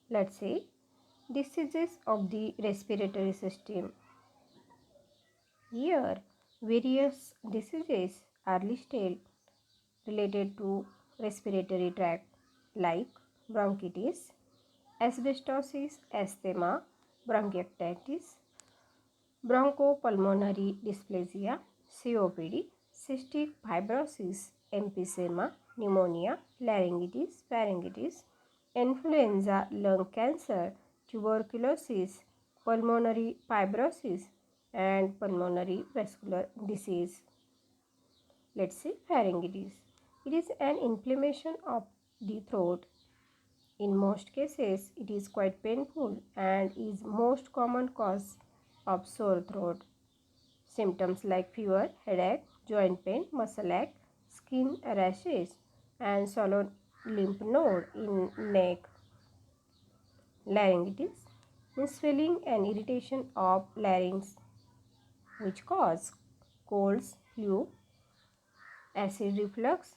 Let's see diseases of the respiratory system. Here, various diseases are listed related to respiratory tract like bronchitis, asbestosis, asthma, bronchiectasis, bronchopulmonary dysplasia, COPD, cystic fibrosis, emphysema, pneumonia, laryngitis, pharyngitis, influenza, lung cancer, tuberculosis, pulmonary fibrosis, and pulmonary vascular disease. Let's see pharyngitis. It is an inflammation of the throat. In most cases, it is quite painful and is most common cause of sore throat. Symptoms like fever, headache, joint pain, muscle ache, skin rashes, and swollen lymph node in neck. Laryngitis means swelling and irritation of larynx, which cause colds, flu, acid reflux,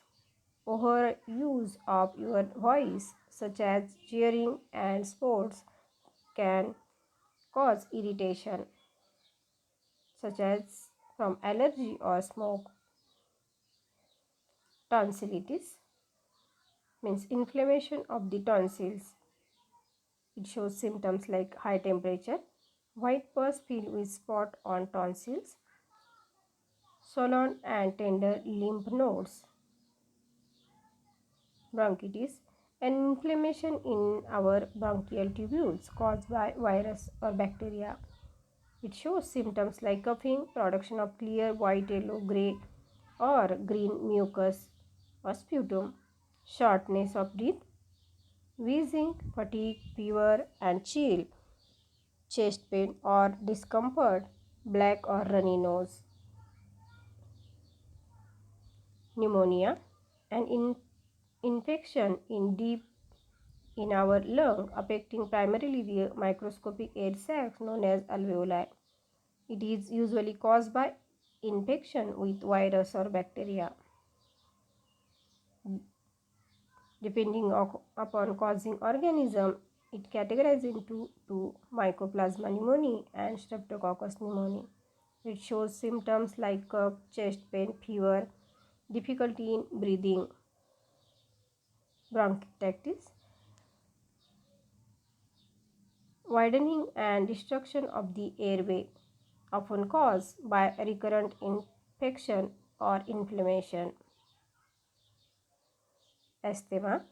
overuse of your voice, such as cheering and sports, can cause irritation, such as from allergy or smoke. Tonsillitis means inflammation of the tonsils. It shows symptoms like high temperature, white pus filled with spot on tonsils, swollen and tender lymph nodes. Bronchitis, an inflammation in our bronchial tubules caused by virus or bacteria. It shows symptoms like coughing, production of clear white, yellow, grey or green mucus or sputum, shortness of breath, wheezing, fatigue, fever and chill, chest pain or discomfort, black or runny nose. Pneumonia, an infection in deep in our lung affecting primarily the microscopic air sacs known as alveoli. It is usually caused by infection with virus or bacteria. Depending upon causing organism, it categorizes into two: Mycoplasma pneumoniae and Streptococcus pneumoniae. It shows symptoms like cough, chest pain, fever, difficulty in breathing. Bronchiectasis, widening and destruction of the airway, often caused by recurrent infection or inflammation. Asthma,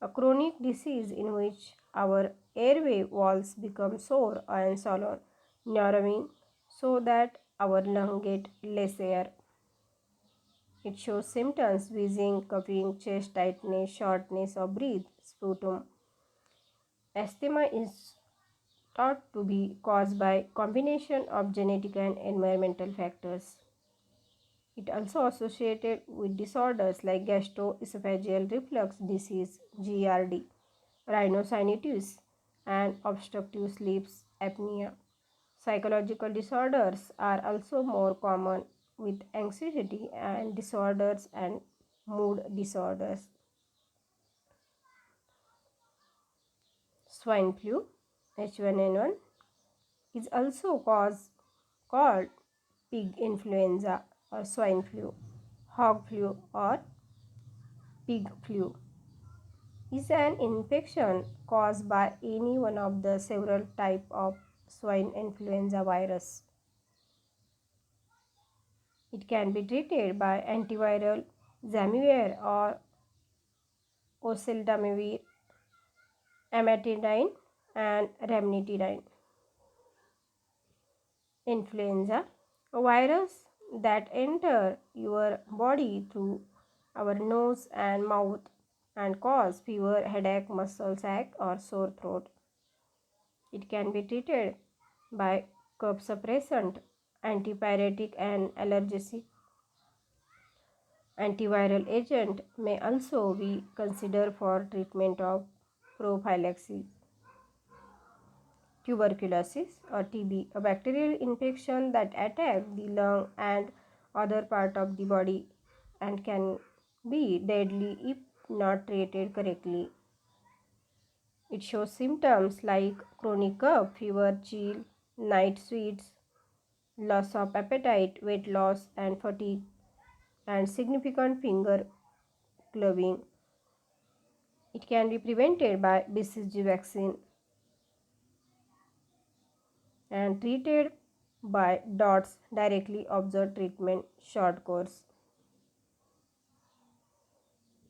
a chronic disease in which our airway walls become sore and swollen, narrowing so that our lungs get less air. It shows symptoms wheezing, coughing, chest tightness, shortness of breath, sputum. Asthma is thought to be caused by combination of genetic and environmental factors. It also associated with disorders like gastroesophageal reflux disease (GERD), rhinosinusitis, and obstructive sleep apnea. Psychological disorders are also more common with anxiety and disorders and mood disorders. Swine flu H1N1 is also called pig influenza or swine flu, hog flu or pig flu. Is an infection caused by any one of the several types of swine influenza virus. It can be treated by antiviral Zamivir or oseltamivir, amantadine and ranitidine. Influenza, a virus that enter your body through our nose and mouth and cause fever, headache, muscle ache or sore throat. It can be treated by cough suppressant, antipyretic and allergic. Antiviral agent may also be considered for treatment of prophylaxis. Tuberculosis or TB, a bacterial infection that attacks the lung and other part of the body and can be deadly if not treated correctly. It shows symptoms like chronic cough, fever, chill, night sweats, loss of appetite, weight loss, and fatigue, and significant finger clubbing. It can be prevented by BCG vaccine and treated by DOTS directly observed treatment short course.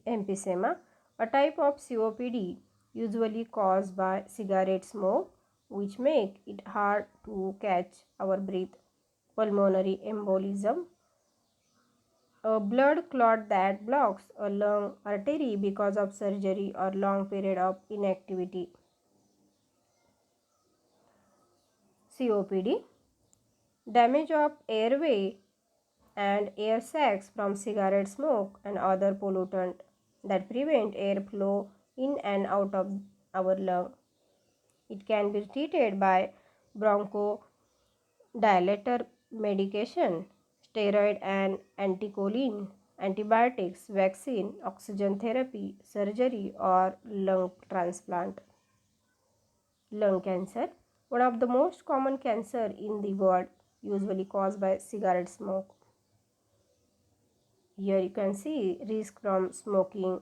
Emphysema, a type of COPD usually caused by cigarette smoke, which make it hard to catch our breath. Pulmonary embolism, a blood clot that blocks a lung artery because of surgery or long period of inactivity. COPD, damage of airway and air sacs from cigarette smoke and other pollutant that prevent airflow in and out of our lung. It can be treated by bronchodilator medication, steroid and anticholine, antibiotics, vaccine, oxygen therapy, surgery, or lung transplant. Lung cancer, one of the most common cancer in the world, usually caused by cigarette smoke. Here you can see risk from smoking